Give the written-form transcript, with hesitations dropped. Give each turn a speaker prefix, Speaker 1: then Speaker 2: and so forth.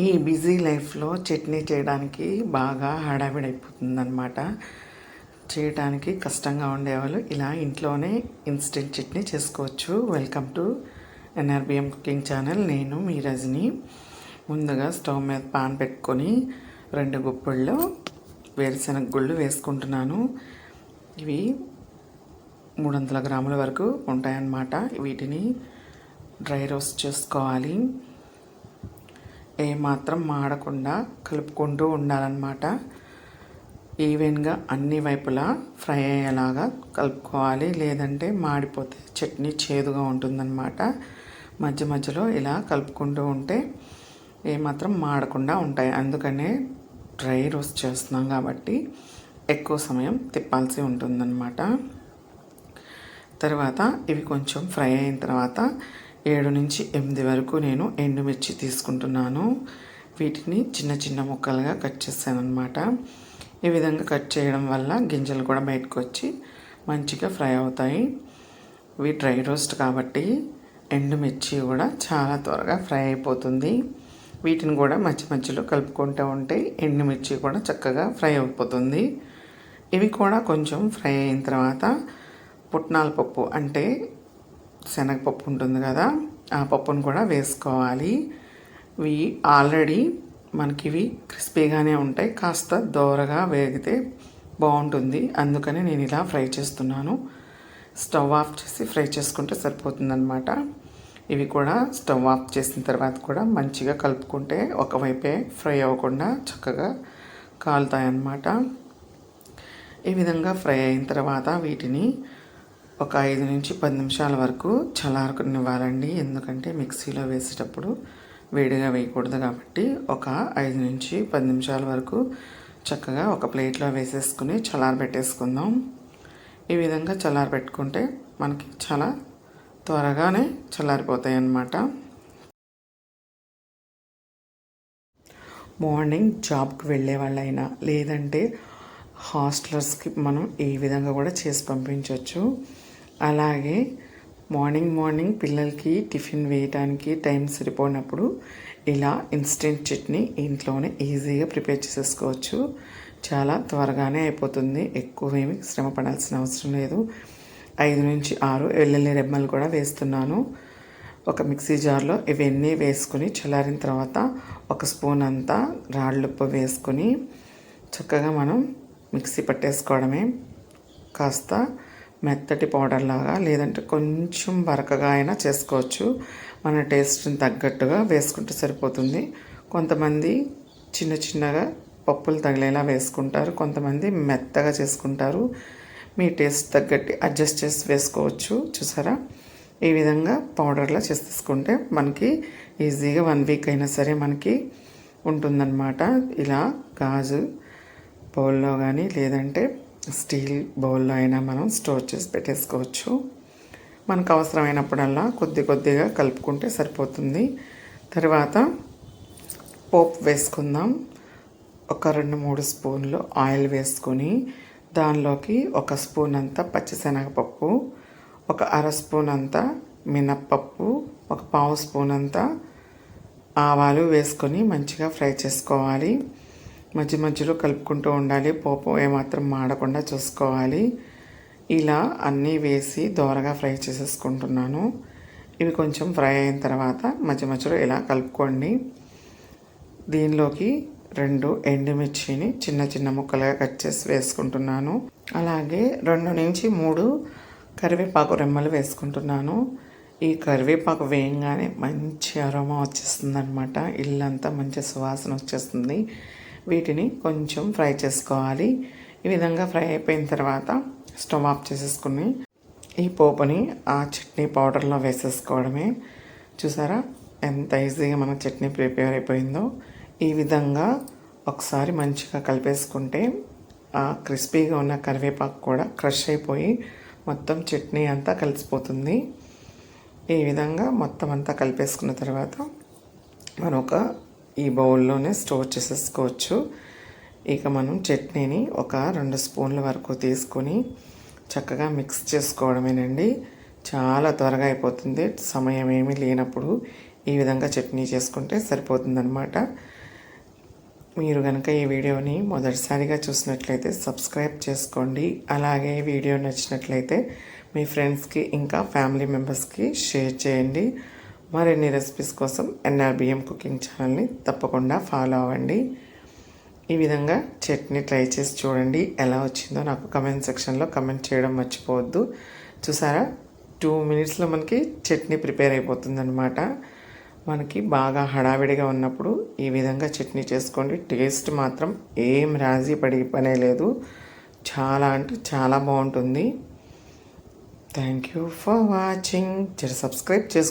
Speaker 1: ఈ బిజీ లైఫ్లో చట్నీ చేయడానికి బాగా హడావిడైపోతుందన్నమాట. చేయడానికి కష్టంగా ఉండేవాళ్ళు ఇలా ఇంట్లోనే ఇన్స్టెంట్ చట్నీ చేసుకోవచ్చు. Welcome to NRBM cooking channel. నేను మీ రజని. ముందుగా స్టవ్ మీద పాన్ పెట్టుకొని 2 గుప్పిళ్ళు వేరుశనగ గుళ్ళు వేసుకుంటున్నాను. ఇవి 300 గ్రాముల వరకు ఉంటాయన్నమాట. వీటిని డ్రై రోస్ట్ చేసుకోవాలి. ఏమాత్రం మాడకుండా కలుపుకుంటూ ఉండాలన్నమాట. ఈవెన్గా అన్ని వైపులా ఫ్రై అయ్యేలాగా కలుపుకోవాలి, లేదంటే మాడిపోతే చట్నీ చేదుగా ఉంటుందన్నమాట. మధ్య మధ్యలో ఇలా కలుపుకుంటూ ఉంటే ఏమాత్రం మాడకుండా ఉంటాయి. అందుకనే డ్రై రోస్ట్ చేస్తున్నాం కాబట్టి ఎక్కువ సమయం తిప్పాల్సి ఉంటుందన్నమాట. తర్వాత ఇవి కొంచెం ఫ్రై అయిన తర్వాత 7 నుంచి 8 వరకు నేను ఎండుమిర్చి తీసుకుంటున్నాను. వీటిని చిన్న చిన్న ముక్కలుగా కట్ చేశాను అనమాట. ఈ విధంగా కట్ చేయడం వల్ల గింజలు కూడా బయటకు వచ్చి మంచిగా ఫ్రై అవుతాయి. ఇవి డ్రై రోస్ట్ కాబట్టి ఎండుమిర్చి కూడా చాలా త్వరగా ఫ్రై అయిపోతుంది. వీటిని కూడా మధ్య మధ్యలో కలుపుకుంటూ ఉంటే ఎండుమిర్చి కూడా చక్కగా ఫ్రై అయిపోతుంది. ఇవి కూడా కొంచెం ఫ్రై అయిన తర్వాత పుట్నాల పప్పు అంటే శనగపప్పు ఉంటుంది కదా, ఆ పప్పును కూడా వేసుకోవాలి. ఇవి ఆల్రెడీ మనకి ఇవి క్రిస్పీగానే ఉంటాయి, కాస్త దోరగా వేగితే బాగుంటుంది. అందుకని నేను ఇలా ఫ్రై చేస్తున్నాను. స్టవ్ ఆఫ్ చేసి ఫ్రై చేసుకుంటే సరిపోతుందన్నమాట. ఇవి కూడా స్టవ్ ఆఫ్ చేసిన తర్వాత కూడా మంచిగా కలుపుకుంటే ఒకవైపే ఫ్రై అవ్వకుండా చక్కగా కాలుతాయన్నమాట. ఈ విధంగా ఫ్రై అయిన తర్వాత వీటిని ఒక 5 నుంచి 10 నిమిషాల వరకు చల్లారనివ్వాలండి. ఎందుకంటే మిక్సీలో వేసేటప్పుడు వేడిగా వేయకూడదు కాబట్టి ఒక 5 నుంచి 10 నిమిషాల వరకు చక్కగా ఒక ప్లేట్లో వేసేసుకుని చల్లారబెట్టేసుకుందాం. ఈ విధంగా చల్లారబెట్టుకుంటే మనకి చాలా త్వరగానే చల్లారిపోతాయి అన్నమాట. మార్నింగ్ జాబ్కి వెళ్ళే వాళ్ళైనా లేదంటే హాస్టలర్స్కి మనం ఈ విధంగా కూడా చేసి పంపించవచ్చు. అలాగే మార్నింగ్ పిల్లలకి టిఫిన్ వేయడానికి టైం సరిపోయినప్పుడు ఇలా ఇన్స్టెంట్ చట్నీ ఇంట్లోనే ఈజీగా ప్రిపేర్ చేసేసుకోవచ్చు. చాలా త్వరగానే అయిపోతుంది. ఎక్కువేమి శ్రమ పడాల్సిన అవసరం లేదు. 5 నుంచి 6 వెల్లుల్లి రెమ్మలు కూడా వేస్తున్నాను. ఒక మిక్సీ జార్లో ఇవన్నీ వేసుకుని చల్లారిన తర్వాత 1 స్పూన్ అంతా రాళ్ళుప్పు వేసుకొని చక్కగా మనం మిక్సీ పట్టేసుకోవడమే. కాస్త మెత్తటి పౌడర్ లాగా లేదంటే కొంచెం బరకగా అయినా చేసుకోవచ్చు. మన టేస్ట్ని తగ్గట్టుగా వేసుకుంటే సరిపోతుంది. కొంతమంది చిన్న చిన్నగా పప్పులు తగిలేలా వేసుకుంటారు, కొంతమంది మెత్తగా చేసుకుంటారు. మీ టేస్ట్ తగ్గట్టు అడ్జస్ట్ చేసి వేసుకోవచ్చు. చూసారా, ఈ విధంగా పౌడర్లా చేసేసుకుంటే మనకి ఈజీగా 1 వీక్ అయినా సరే మనకి ఉంటుందన్నమాట. ఇలా గాజు బౌల్లో కానీ లేదంటే స్టీల్ బౌల్లో అయినా మనం స్టోర్ చేసి పెట్టేసుకోవచ్చు. మనకు అవసరమైనప్పుడల్లా కొద్దిగా కలుపుకుంటే సరిపోతుంది. తర్వాత పోపు వేసుకుందాం. ఒక 2-3 స్పూన్లు ఆయిల్ వేసుకొని దానిలోకి 1 స్పూన్ అంతా పచ్చిశనగపప్పు, ఒక 1/2 స్పూన్ అంతా మినప్పప్పు, ఒక 1/2 స్పూన్ అంతా ఆవాలు వేసుకొని మంచిగా ఫ్రై చేసుకోవాలి. మధ్య మధ్యలో కలుపుకుంటూ ఉండాలి. పోపు ఏమాత్రం మాడకుండా చూసుకోవాలి. ఇలా అన్నీ వేసి దోరగా ఫ్రై చేసేసుకుంటున్నాను. ఇవి కొంచెం ఫ్రై అయిన తర్వాత మధ్య మధ్యలో ఇలా కలుపుకోండి. దీనిలోకి 2 ఎండుమిర్చిని చిన్న చిన్న ముక్కలుగా కట్ చేసి వేసుకుంటున్నాను. అలాగే 2 నుంచి 3 కరివేపాకు రెమ్మలు వేసుకుంటున్నాను. ఈ కరివేపాకు వేయంగానే మంచి అరోమా వచ్చేస్తుంది అనమాట. ఇల్లంతా మంచి సువాసన వచ్చేస్తుంది. వీటిని కొంచెం ఫ్రై చేసుకోవాలి. ఈ విధంగా ఫ్రై అయిపోయిన తర్వాత స్టవ్ ఆఫ్ చేసేసుకుని ఈ పోపుని ఆ చట్నీ పౌడర్లో వేసేసుకోవడమే. చూసారా ఎంత ఈజీగా మన చట్నీ ప్రిపేర్ అయిపోయిందో. ఈ విధంగా ఒకసారి మంచిగా కలిపేసుకుంటే ఆ క్రిస్పీగా ఉన్న కరివేపాకు కూడా క్రష్ అయిపోయి మొత్తం చట్నీ అంతా కలిసిపోతుంది. ఈ విధంగా మొత్తం అంతా కలిపేసుకున్న తర్వాత మనం ఈ బౌల్లోనే స్టోర్ చేసేసుకోవచ్చు. ఇక మనం చట్నీని ఒక 2 స్పూన్ల వరకు తీసుకొని చక్కగా మిక్స్ చేసుకోవడమేనండి. చాలా త్వరగా అయిపోతుంది. సమయం ఏమీ లేనప్పుడు ఈ విధంగా చట్నీ చేసుకుంటే సరిపోతుందన్నమాట. మీరు కనుక ఈ వీడియోని మొదటిసారిగా చూసినట్లయితే సబ్స్క్రైబ్ చేసుకోండి. అలాగే వీడియో నచ్చినట్లయితే మీ ఫ్రెండ్స్కి ఇంకా ఫ్యామిలీ మెంబర్స్కి షేర్ చేయండి. మరిన్ని రెసిపీస్ కోసం NRBM కుకింగ్ ఛానల్ని తప్పకుండా ఫాలో అవ్వండి. ఈ విధంగా చట్నీ ట్రై చేసి చూడండి, ఎలా వచ్చిందో నాకు కమెంట్ సెక్షన్లో కమెంట్ చేయడం మర్చిపోవద్దు. చూసారా, 2 మినిట్స్లో మనకి చట్నీ ప్రిపేర్ అయిపోతుందన్నమాట. మనకి బాగా హడావిడిగా ఉన్నప్పుడు ఈ విధంగా చట్నీ చేసుకోండి. టేస్ట్ మాత్రం ఏం రాజీ పడే పనే లేదు. చాలా అంటే చాలా బాగుంటుంది. Thank you for watching. Subscribe చేసుకోండి.